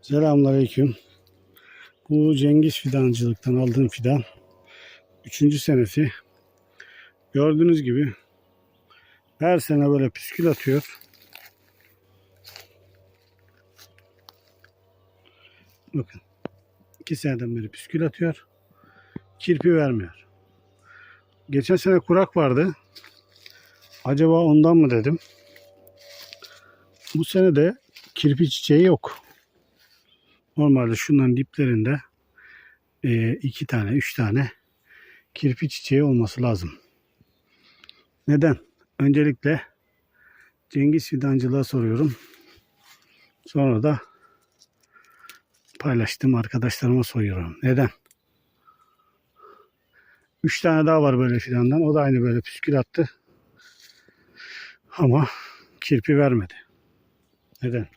Selamünaleyküm. Bu Cengiz Fidancılık'tan aldığım fidan 3. senesi. Gördüğünüz gibi her sene böyle püskül atıyor. Bakın 2 seneden beri püskül atıyor. Kirpi vermiyor. Geçen sene kurak vardı. Acaba ondan mı dedim. Bu sene de kirpi çiçeği yok. Normalde şunların diplerinde 2 tane 3 tane kirpi çiçeği olması lazım. Neden? Öncelikle Cengiz Fidancılığa soruyorum. Sonra da paylaştığım arkadaşlarıma soruyorum. Neden? 3 tane daha var böyle fidandan. O da aynı böyle püskül attı. Ama kirpi vermedi. Neden?